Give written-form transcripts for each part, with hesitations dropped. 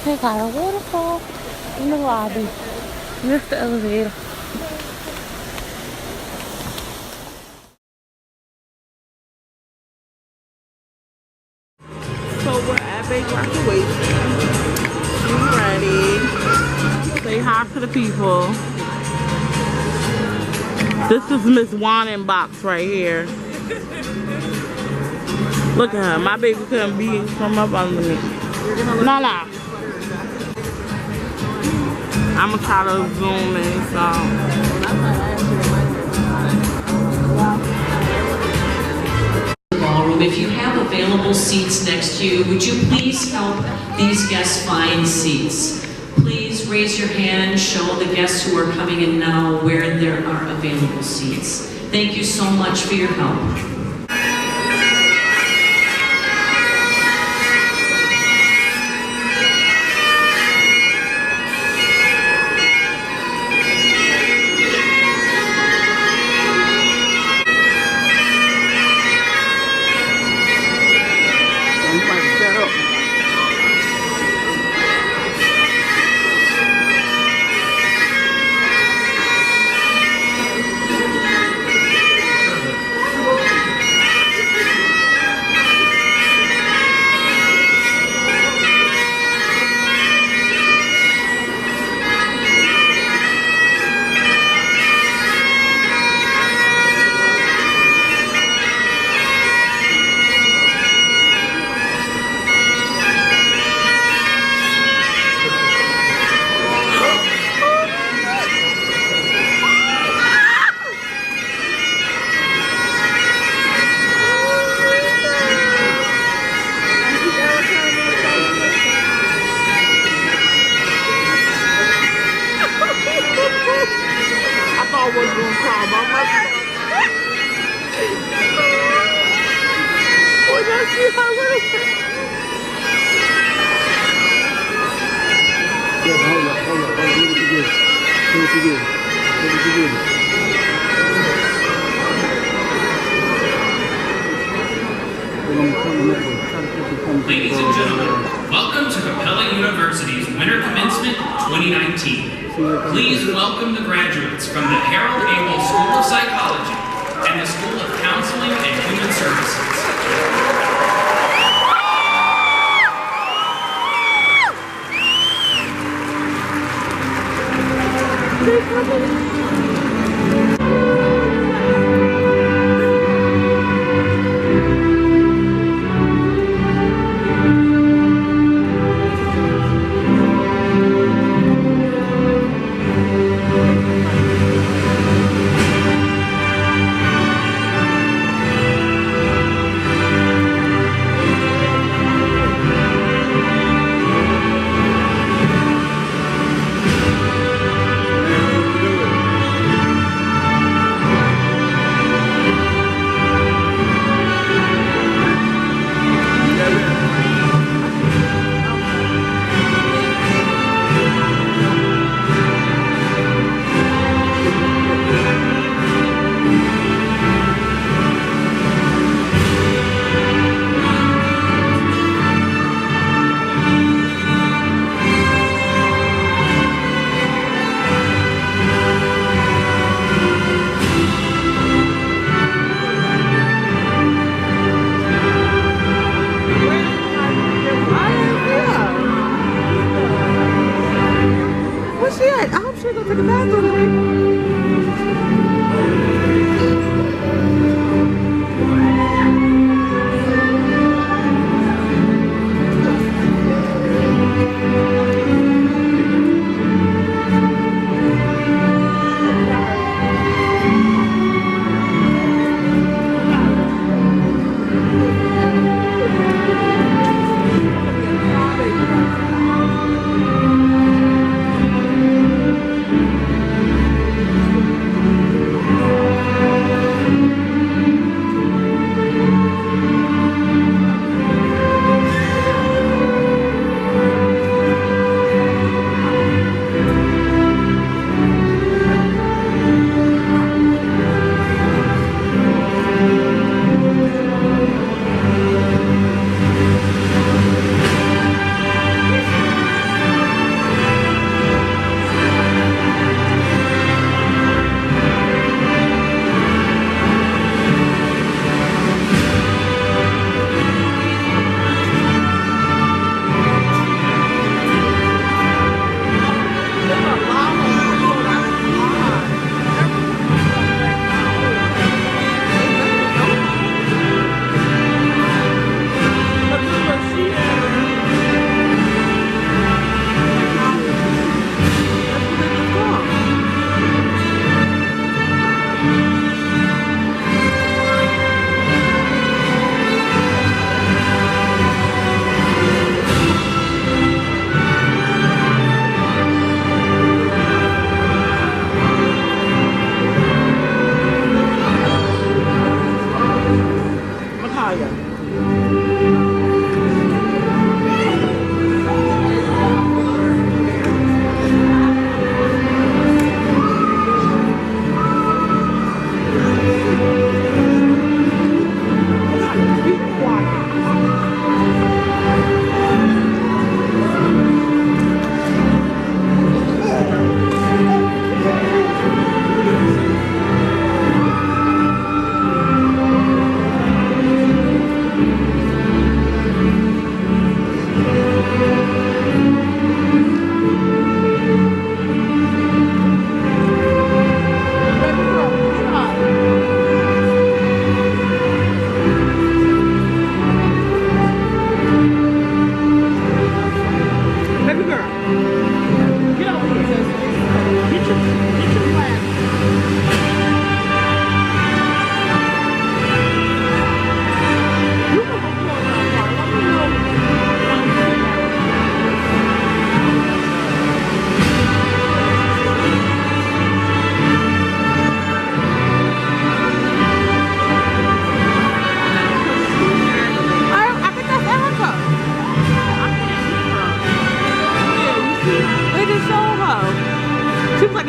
They got a waterfall in the lobby. Here's the elevator. So we're at Bay graduation. She's ready. Say hi to the people. This is Miss Wannon box right here. Look at her. My baby couldn't be from up under me. No. I'm gonna try to zoom in some. Ballroom. If you have available seats next to you, would you please help these guests find seats? Please raise your hand, show the guests who are coming in now where there are available seats. Thank you so much for your help. Ladies and gentlemen, welcome to Capella University's Winter Commencement 2019. Please welcome the graduates from the Harold Abel School of Psychology and the School of Counseling and Human Services.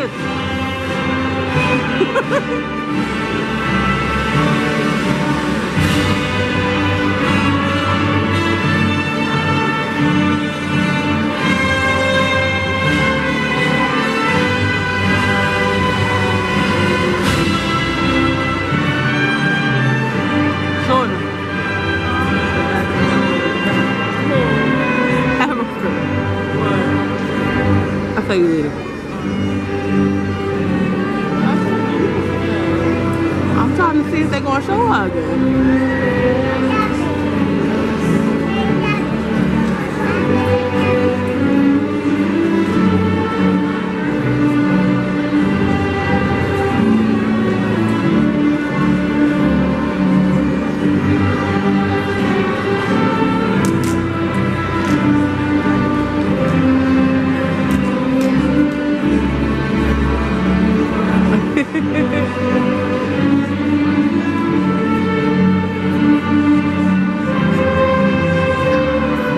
it. I'll tell you later. I'm trying to see if they're going to show her again.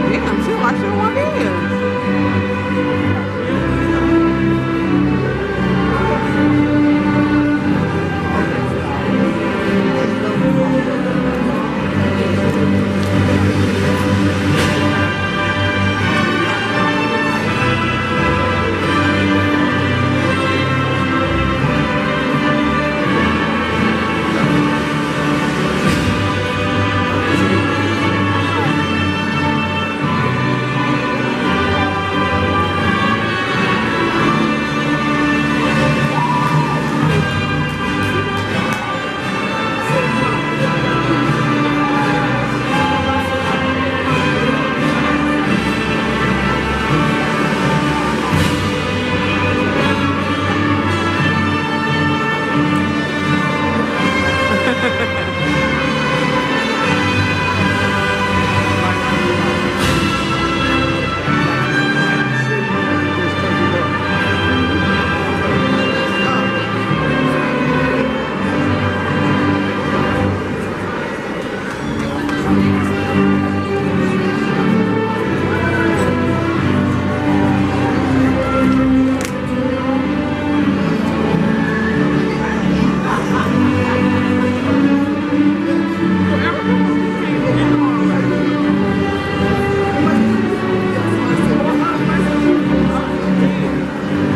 Damn, she watching one video.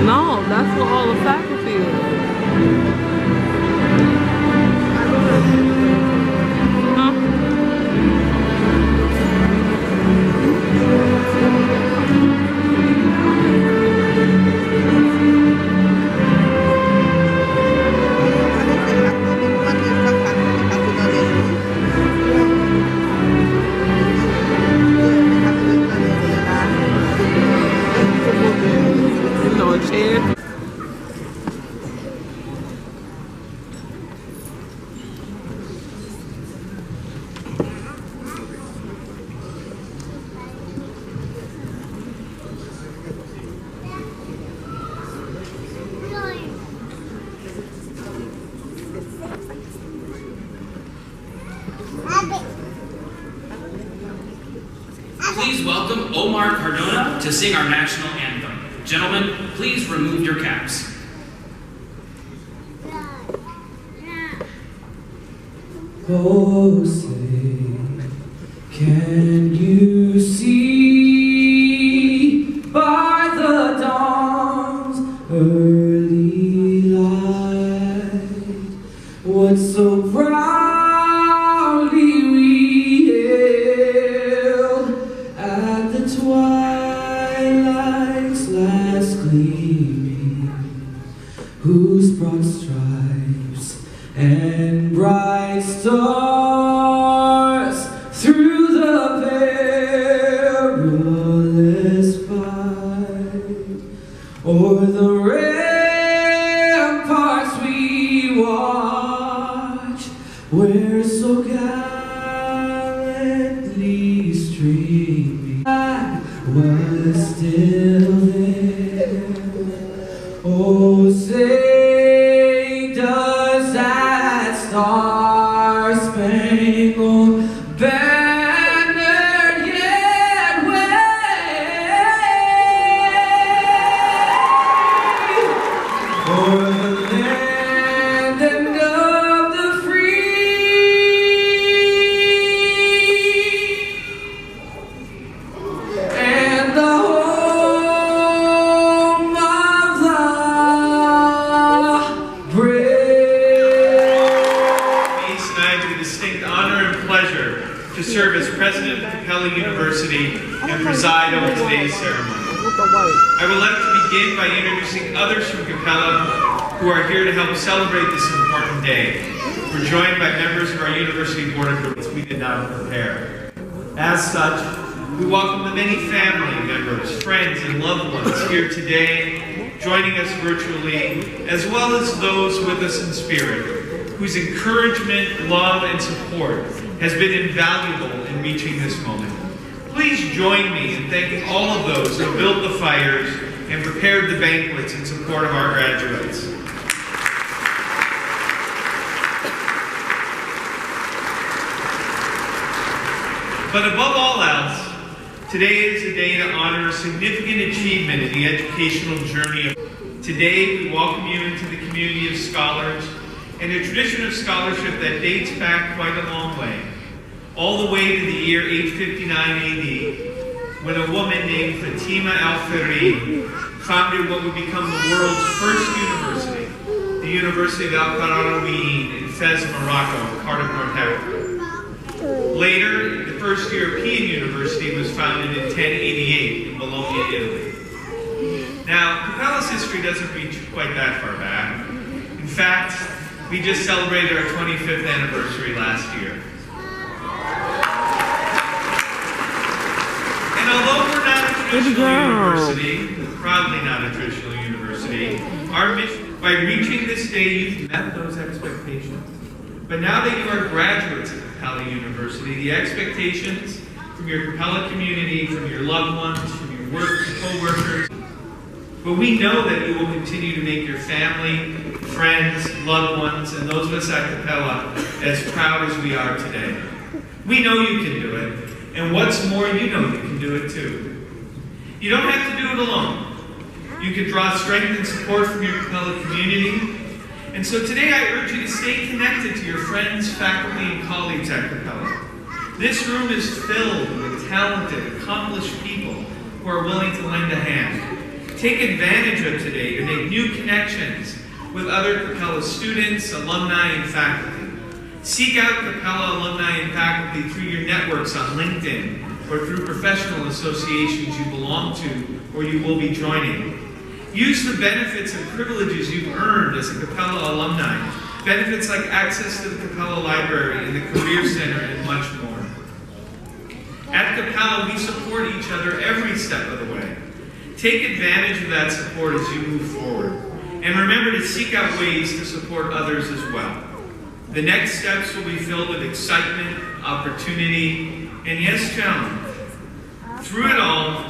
No, that's what all the faculty is. Huh? No chair. Please welcome Omar Cardona to sing our national anthem. Gentlemen, please remove your caps. Oh, say, can you see by the dawn's early light what so proudly we hailed at the twilight's last gleaming, whose broad stripes and bright stars through the perilous fight o'er the ramparts we watch, where so gallantly streaming was still there. Oh, say does that star-spangled banner yet wave for the land and of the free, and the home of the brave. Ace and I have the distinct honor and pleasure to serve as president of Capella University and preside over today's ceremony. I would like to begin by introducing others from Capella who are here to help celebrate this important day. We're joined by members of our University Board of Directors we did not prepare. As such, we welcome the many family members, friends, and loved ones here today, joining us virtually, as well as those with us in spirit, whose encouragement, love, and support has been invaluable in reaching this moment. Please join me in thanking all of those who built the fires and prepared the banquets in support of our graduates. But above all else, today is a day to honor a significant achievement in the educational journey. Today, we welcome you into the community of scholars and a tradition of scholarship that dates back quite a long way. All the way to the year 859 AD, when a woman named Fatima al-Farid founded what would become the world's first university, the University of Al-Qarawiyyin in Fez, Morocco, part of North Africa. Later, the first European university was founded in 1088 in Bologna, Italy. Now, Capella's history doesn't reach quite that far back. In fact, we just celebrated our 25th anniversary last year. And although we're not a traditional university, proudly not a traditional university, our mission, by reaching this day, you've met those expectations. But now that you are graduates of Capella University, the expectations from your Capella community, from your loved ones, from your co-workers, but we know that you will continue to make your family, friends, loved ones, and those of us at Capella as proud as we are today. We know you can do it. And what's more, you know you can do it too. You don't have to do it alone. You can draw strength and support from your Capella community. And so today I urge you to stay connected to your friends, faculty, and colleagues at Capella. This room is filled with talented, accomplished people who are willing to lend a hand. Take advantage of today to make new connections with other Capella students, alumni, and faculty. Seek out Capella alumni and faculty through your networks on LinkedIn or through professional associations you belong to or you will be joining. Use the benefits and privileges you've earned as a Capella alumni. Benefits like access to the Capella Library and the Career Center and much more. At Capella, we support each other every step of the way. Take advantage of that support as you move forward. And remember to seek out ways to support others as well. The next steps will be filled with excitement, opportunity, and yes, challenge. Through it all,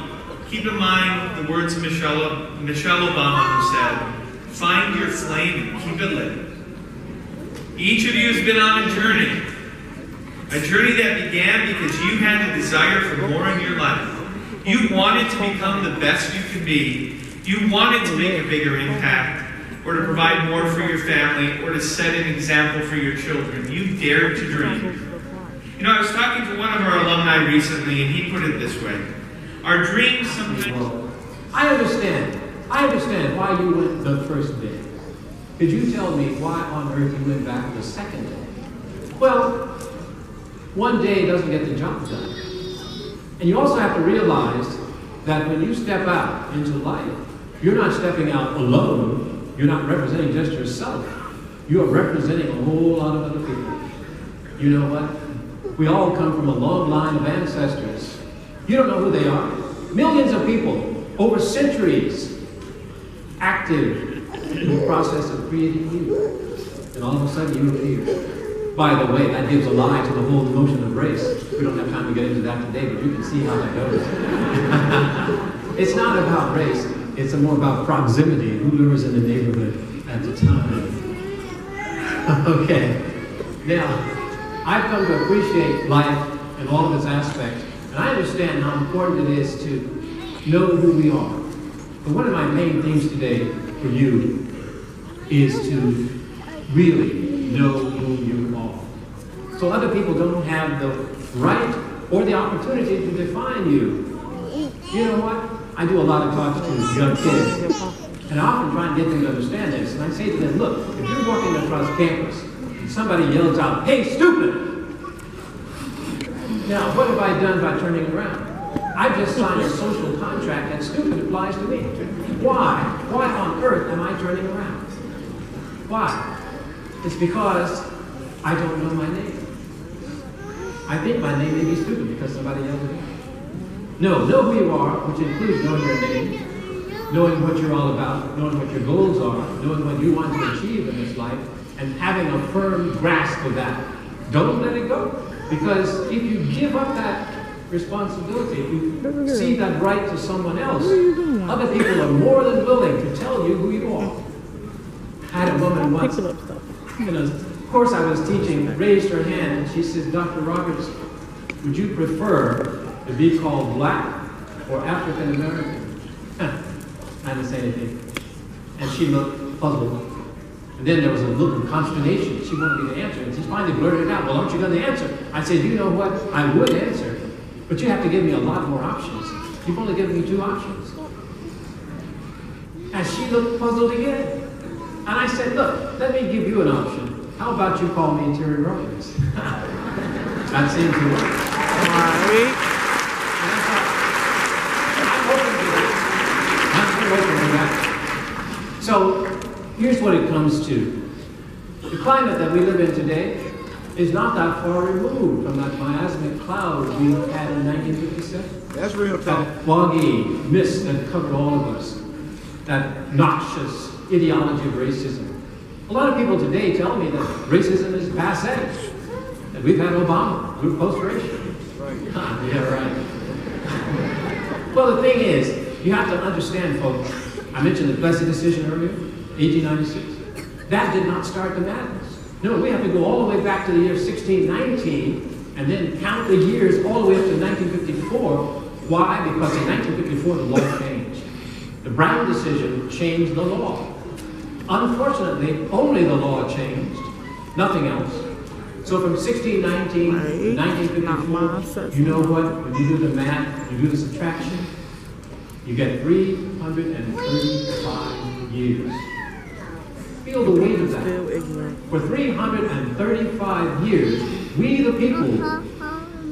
keep in mind the words of Michelle Obama, who said, "Find your flame and keep it lit." Each of you has been on a journey that began because you had a desire for more in your life. You wanted to become the best you could be. You wanted to make a bigger impact, or to provide more for your family, or to set an example for your children. You dared to dream. You know, I was talking to one of our alumni recently, and he put it this way. Our dreams sometimes... Well, I understand why you went the first day. Could you tell me why on earth you went back the second day? Well, one day doesn't get the job done. And you also have to realize that when you step out into life, you're not stepping out alone. You're not representing just yourself. You are representing a whole lot of other people. You know what? We all come from a long line of ancestors. You don't know who they are. Millions of people over centuries active in the process of creating you. And all of a sudden you appear. By the way, that gives a lie to the whole notion of race. We don't have time to get into that today, but you can see how that goes. It's not about race. It's more about proximity, whoever's in the neighborhood at the time. Okay. Now, I've come to appreciate life in all of its aspects, and I understand how important it is to know who we are. But one of my main themes today for you is to really know who you are. So other people don't have the right or the opportunity to define you. You know what? I do a lot of talks to young kids, and I often try and get them to understand this. And I say to them, look, if you're walking across campus and somebody yells out, "Hey, stupid!" Now, what have I done by turning around? I've just signed a social contract that stupid applies to me. Why? Why on earth am I turning around? Why? It's because I don't know my name. I think my name may be stupid because somebody yelled at me. No, know who you are, which includes knowing your name, knowing what you're all about, knowing what your goals are, knowing what you want to achieve in this life, and having a firm grasp of that. Don't let it go. Because if you give up that responsibility, if you cede that right to someone else, other people are more than willing to tell you who you are. I had a woman once, of course I was teaching, raised her hand, and she says, "Dr. Roberts, would you prefer to be called black or African American?" I didn't say anything. And she looked puzzled. And then there was a look of consternation. She wanted me to answer. And she finally blurted it out, "Well, aren't you going to answer?" I said, "You know what? I would answer, but you have to give me a lot more options. You've only given me 2 options." And she looked puzzled again. And I said, "Look, let me give you an option. How about you call me Terry Roberts?" That seemed to work. Right. So here's what it comes to. The climate that we live in today is not that far removed from that miasmic cloud we had in 1957. That's real talk. That foggy mist that covered all of us. That noxious ideology of racism. A lot of people today tell me that racism is passé. That we've had Obama, we're post-racial. Right. Yeah, right. Well, the thing is, you have to understand, folks, I mentioned the Plessy decision earlier, 1896. That did not start the madness. No, we have to go all the way back to the year 1619 and then count the years all the way up to 1954. Why? Because in 1954 the law changed. The Brown decision changed the law. Unfortunately, only the law changed, nothing else. So from 1619 to 1954, you know what? When you do the math, you do the subtraction, you get 335 years. Feel the weight of that. For 335 years, we the people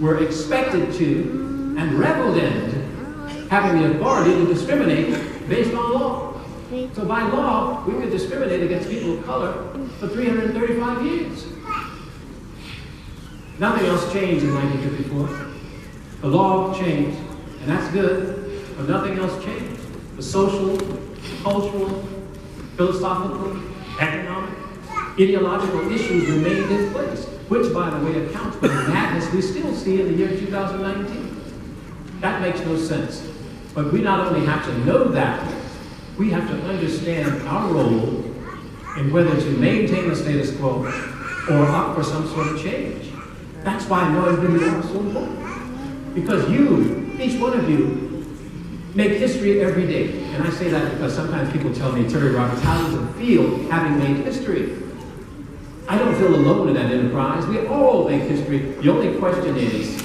were expected to and reveled in having the authority to discriminate based on law. So by law, we could discriminate against people of color for 335 years. Nothing else changed in 1954. The law changed, and that's good, but nothing else changed. The social, cultural, philosophical, economic, ideological issues remained in place, which, by the way, accounts for the madness we still see in the year 2019. That makes no sense. But we not only have to know that, we have to understand our role in whether to maintain the status quo or opt for some sort of change. That's why knowing who you are is so important. Because you, each one of you, make history every day. And I say that because sometimes people tell me, "Terry Roberts, how does it feel having made history?" I don't feel alone in that enterprise. We all make history. The only question is,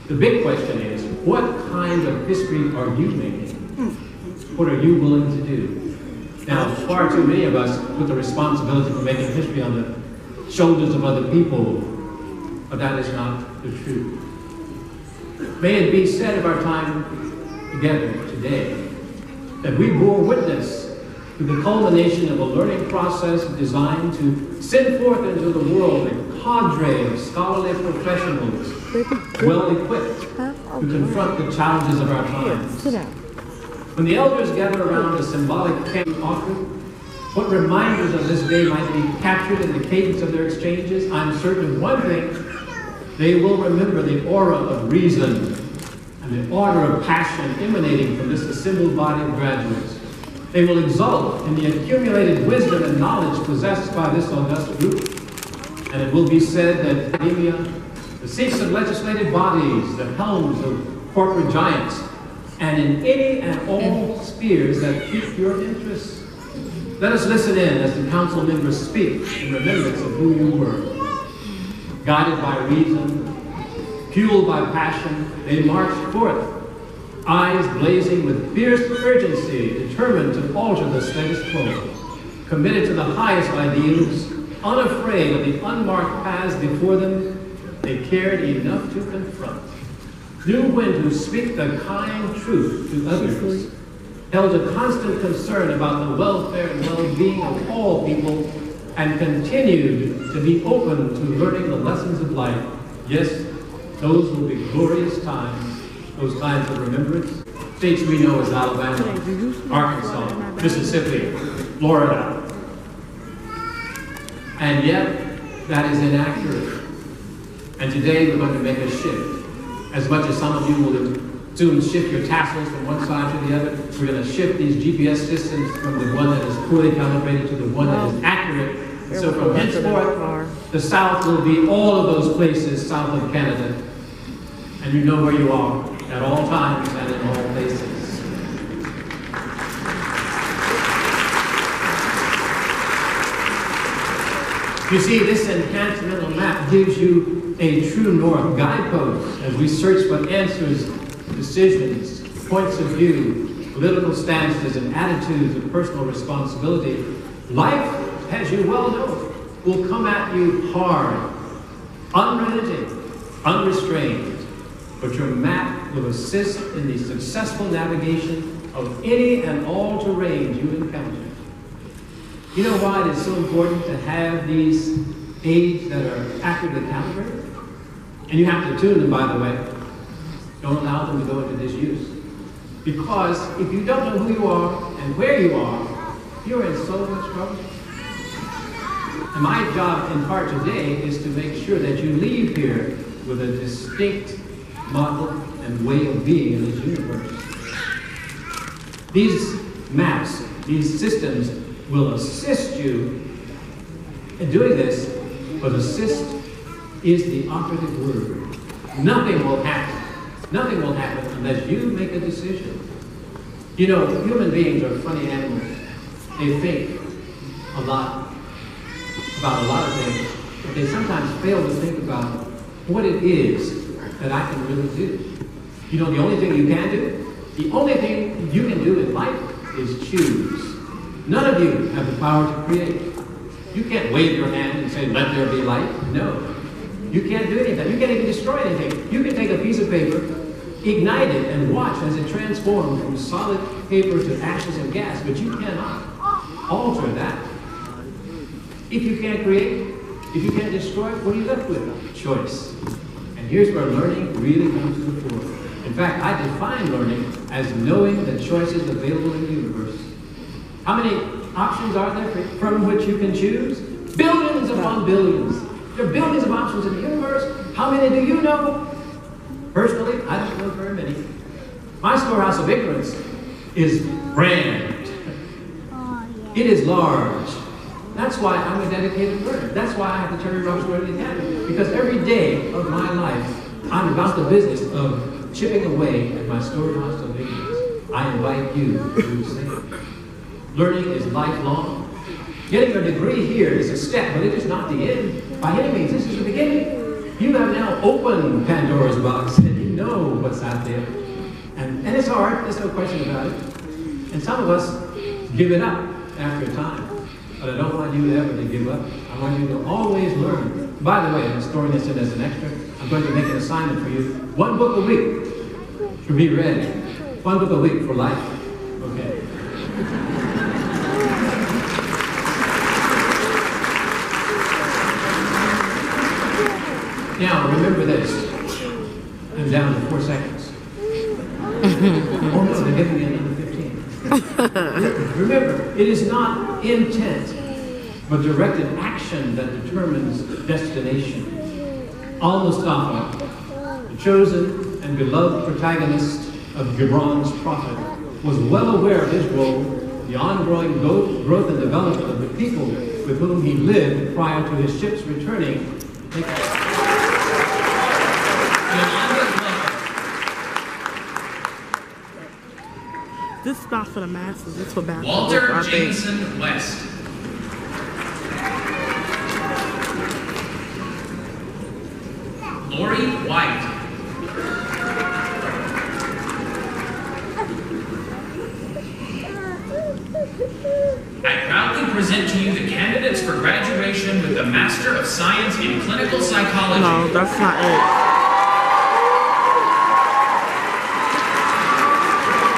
the big question is, what kind of history are you making? What are you willing to do? Now, far too many of us put the responsibility for making history on the shoulders of other people, but that is not the truth. May it be said of our time together today that we bore witness to the culmination of a learning process designed to send forth into the world a cadre of scholarly professionals well equipped to confront the challenges of our times. When the elders gather around a symbolic candle offering, what reminders of this day might be captured in the cadence of their exchanges, I'm certain of one thing: they will remember the aura of reason and the order of passion emanating from this assembled body of graduates. They will exult in the accumulated wisdom and knowledge possessed by this august group. And it will be said that academia, the seats of legislative bodies, the helms of corporate giants, and in any and all spheres that pique your interest, Let us listen in as the council members speak in remembrance of who you were. Guided by reason, fueled by passion, they marched forth, eyes blazing with fierce urgency, determined to alter the status quo, committed to the highest ideals, unafraid of the unmarked paths before them. They cared enough to confront, knew when to speak the kind truth to others, held a constant concern about the welfare and well-being of all people, and continued to be open to learning the lessons of life. Yes, those will be glorious times, those times of remembrance. States we know as Alabama, Arkansas, Mississippi, Florida. And yet, that is inaccurate. And today we're going to make a shift. As much as some of you will soon shift your tassels from one side to the other, we're going to shift these GPS systems from the one that is poorly calibrated to the one that is accurate. And so from henceforth, the South will be all of those places south of Canada. And you know where you are at all times and in all places. You see, this enhancement map gives you a true north guidepost as we search for answers, decisions, points of view, political stances, and attitudes of personal responsibility. Life, as you well know, will come at you hard, unrelenting, unrestrained, but your map will assist in the successful navigation of any and all terrains you encounter. You know why it is so important to have these aids that are accurately calibrated? And you have to tune them, by the way. Don't allow them to go into disuse. Because if you don't know who you are and where you are, you're in so much trouble. And my job in part today is to make sure that you leave here with a distinct model and way of being in this universe. These maps, these systems will assist you in doing this, but assist is the operative word. Nothing will happen. Nothing will happen unless you make a decision. You know, human beings are funny animals. They think a lot about a lot of things, but they sometimes fail to think about what it is that I can really do. You know, the only thing you can do, the only thing you can do in life is choose. None of you have the power to create. You can't wave your hand and say, let there be light. No. You can't do anything. You can't even destroy anything. You can take a piece of paper, ignite it, and watch as it transforms from solid paper to ashes and gas, but you cannot alter that. If you can't create, if you can't destroy, what are you left with? Choice. And here's where learning really comes to the fore. In fact, I define learning as knowing the choices available in the universe. How many options are there from which you can choose? Billions upon billions. There are billions of options in the universe. How many do you know? Personally, I don't know very many. My storehouse of ignorance is grand. It is large. That's why I'm a dedicated learner. That's why I have the Terry Rocks Learning Academy. Because every day of my life, I'm about the business of chipping away at my storehouse of ignorance. I invite you to do the same. Learning is lifelong. Getting a degree here is a step, but it is not the end. By any means, this is the beginning. You have now opened Pandora's box, and you know what's out there. And it's hard, there's no question about it. And some of us give it up after a time. But I don't want you ever to give up. I want you to always learn. By the way, I'm storing this in as an extra. I'm going to make an assignment for you. 1 book a week to be read. 1 book a week for life. Okay. Now, remember this. I'm down to 4 seconds. Oh no, they're giving me another 15. Remember, it is not intent, but directed action that determines destination. Al-Mustafa, the chosen and beloved protagonist of Gibran's prophet, was well aware of his role, the ongoing growth and development of the people with whom he lived prior to his ship's returning. This is not for the masses. It's for basketball. Walter I think. Jameson West. Lori White. I proudly present to you the candidates for graduation with the Master of Science in Clinical Psychology. No, that's not it.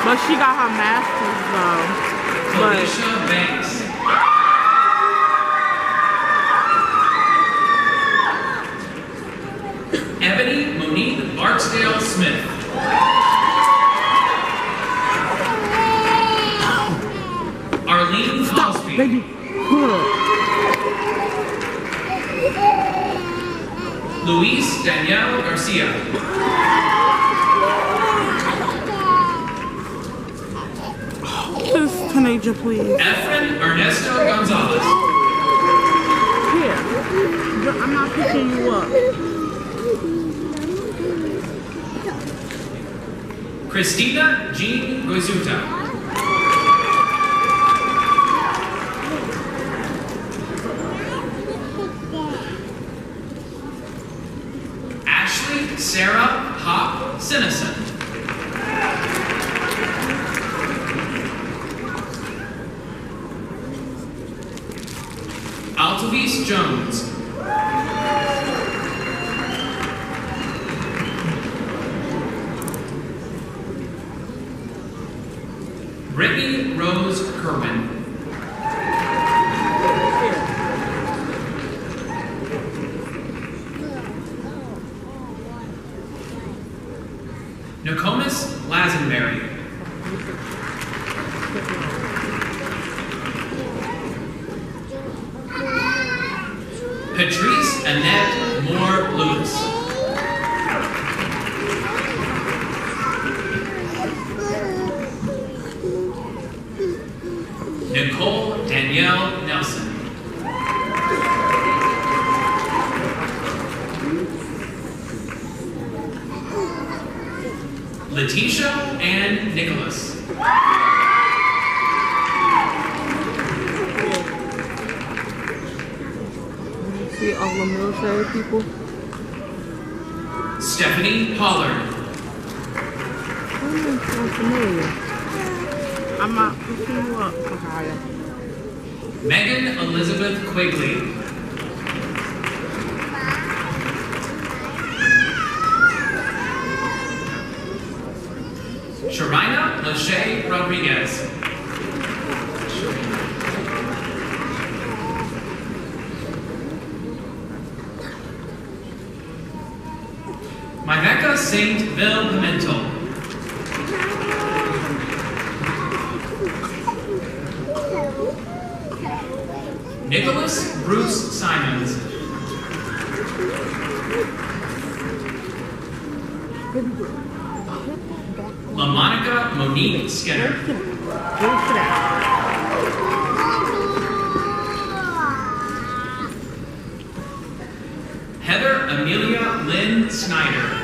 But she got her master's though. But Felicia Banks. Ebony Monique Barksdale Smith. Arlene Cosby. baby, good. Luis Danielle Garcia. This teenager, please. Efren Ernesto Gonzalez. Here. I'm not picking you up. Christina Jean Goizuta. Ashley Sarah Hop Sinison. Altavis Jones. Brittany Rose Kerwin. Nokomis Lazenberry. Patrice Annette Moore Lewis. Nicole Danielle Nelson. Letitia Ann Nicholas. See all the military people? Stephanie Pollard. I'm so familiar. I'm not picking you up, Kakaya. Megan Elizabeth Quigley. Sharina Lachey Rodriguez. Miveka Saint Ville Pimentel. Nicholas Bruce Simons. LaMonica Monique Skinner. Heather Amelia Lynn Snyder.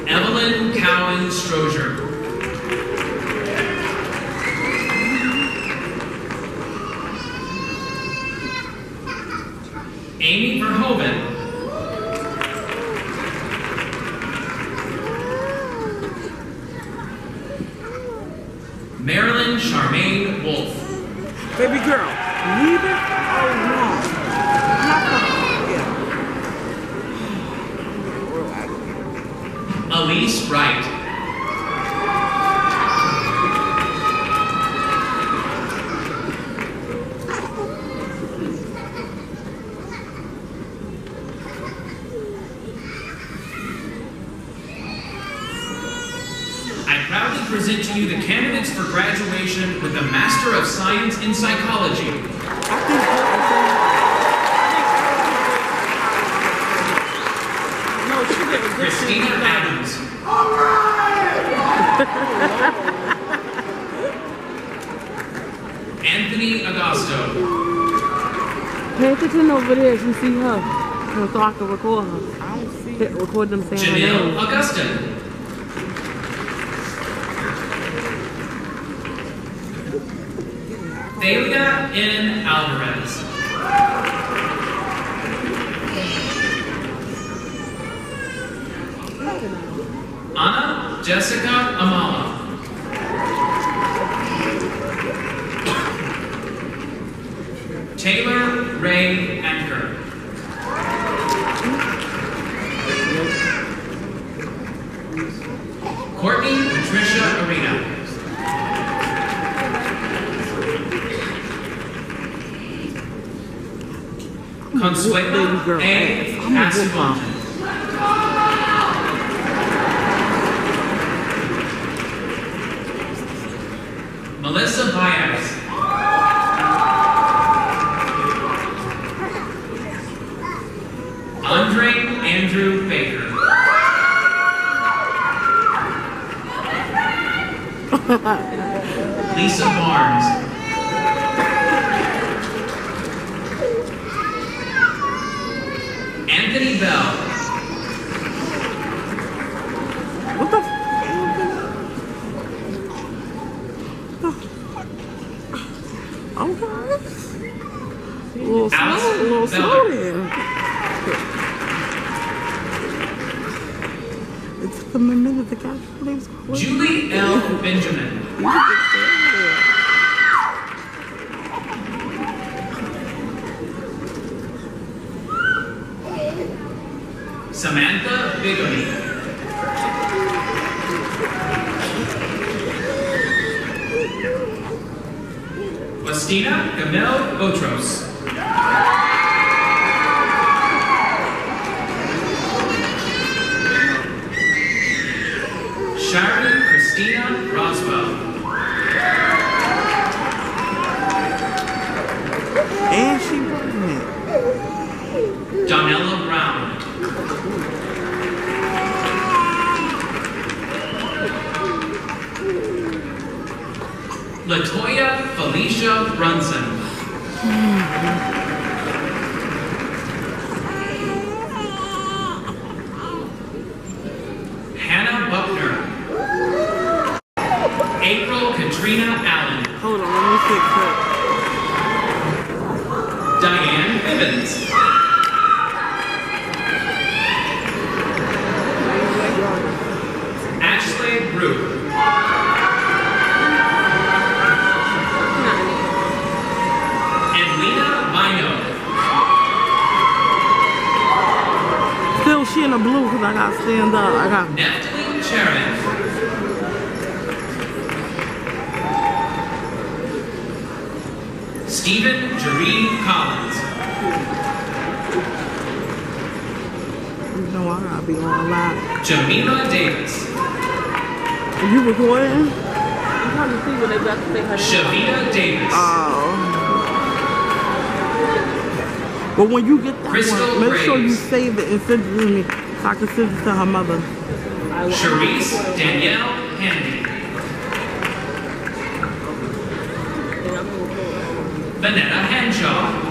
Evelyn Cowan Strozier. Amy Verhoeven. Marilyn Charmaine Wolf. Baby girl, leave it alone. Not the Elise Wright. I proudly present to you the candidates for graduation with the Master of Science in Psychology. Christina Adams. Anthony Agosto. Pay attention over there if you see her. So I can record her. I don't see it. Record them saying her Janelle name. Augustin. Thalia N. Alvarez. Anna Jessica Amala. Taylor Ray Anker. Courtney Patricia Arena. Consuelo A. Asibonte. Melissa Baez. Andre Andrew Baker. Lisa Barnes. Anthony Bell. What the f? Okay. A little slow, Allison a little slow Beller. there. It took them a minute to catch what they was calling. Julie L. Benjamin. You can get there. Samantha Bigamy. Westina Gamel Botros. Sharon Christina Roswell. And she pregnant. Donella Brown. Latoya Felicia Brunson. Hannah Buckner. April Katrina Allen. Hold on, let me fix it. Diane Bivens. Ashley Brew. And Lena Bino. Still, she in the blue because I got to stand up. I got Neptune Sharon. Stephen Jareen Collins. you know I gotta be on live. Jamila Davis. Are you recording? I'm trying to see what they got to say her name. Shavita Davis. Oh. But when you get that Crystal one, make sure you Graves. save it and send it to me so I can send it to her mother. Charisse Danielle Handy. Vanetta Henshaw.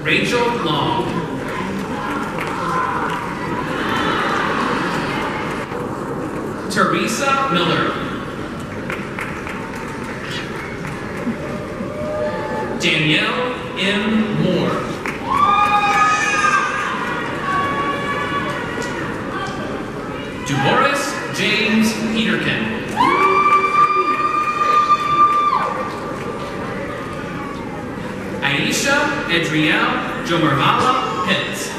Rachel Long. Teresa Miller. Danielle M. Moore. DeMorris James Peterkin. Aisha Adrielle Jomarvala Pitts.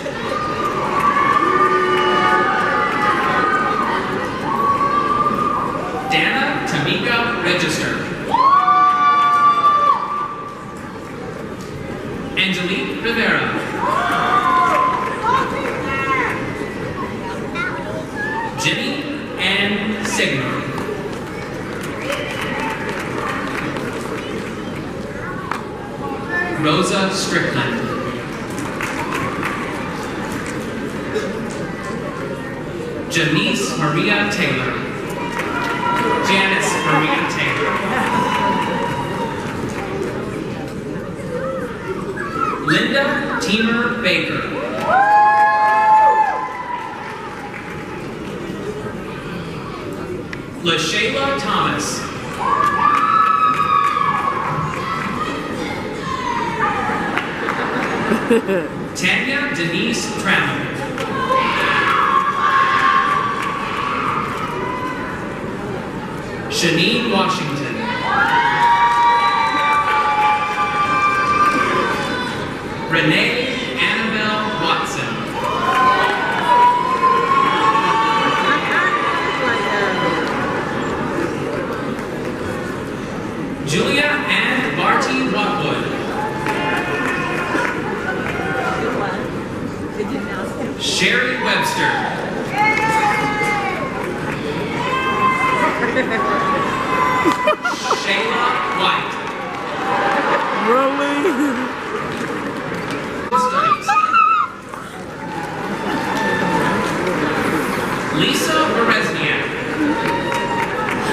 Dana Tamika Register. Angelique Rivera. Jimmy Ann Sigmund. Rosa Strickland. Janice Maria Taylor. Janice Maria Taylor. Linda Teamer Baker. LaShayla Thomas. Tanya Denise Trammell. Shanine Washington. Renee Annabelle Watson. Julia Ann Barty Watwood. Sherry Webster. Shayla White. Really? Studies. Lisa Berezniak.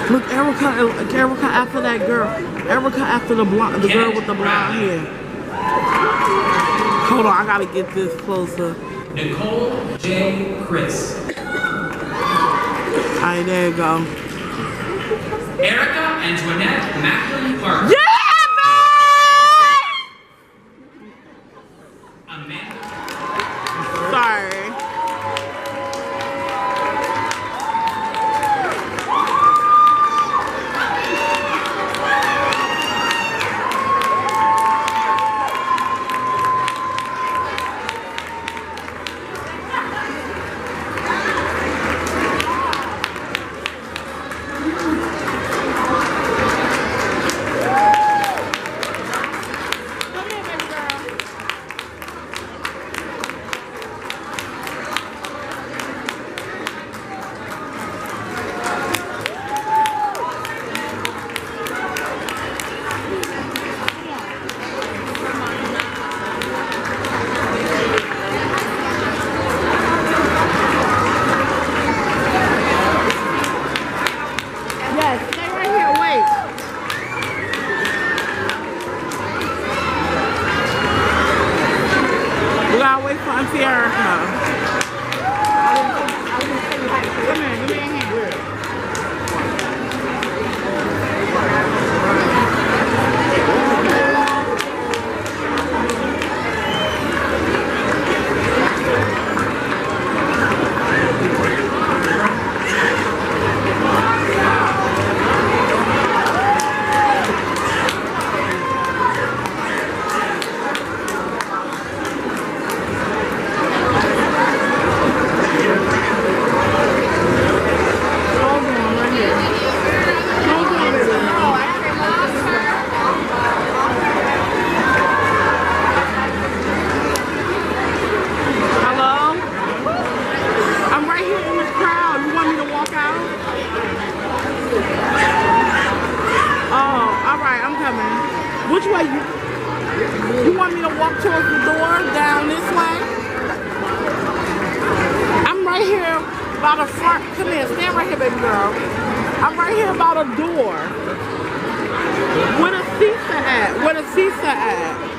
Look, Erica after that girl. Erica after the girl with the blonde hair. Hold on, I gotta get this closer. Nicole J. Chris. Alright, there you go. Erica Antoinette Macklin Parker. Yeah, Amanda. sorry. Auntie Erica. Come here, give me a hand. Which way you want me to walk towards the door down this way? I'm right here by the front. Come here, stand right here, baby girl. I'm right here by the door. Where the seats are at? Where the seats are at?